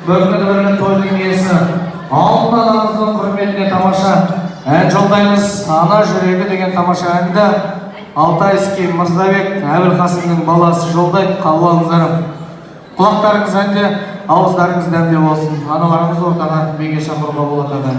бөлмеді бірінің тойлық иесі алтын анамыздың құрметіне тамаша ән жолдаймыз. Ана жүрегі деген тамаша әнді Алтайский Мырзабек Әбілқасымның баласы жолдайды. Қабыл алыңыздар. Құлақтарыңыз әнде, ауыздарыңыз дәмде болсын. Аналарыңыз ортаға биге шақыруға болады.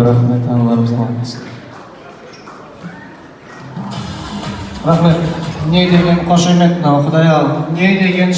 Рахмет, аналарымызға алыңыз. Рахмет. Не деген қошемет, Құдай ал. Не деген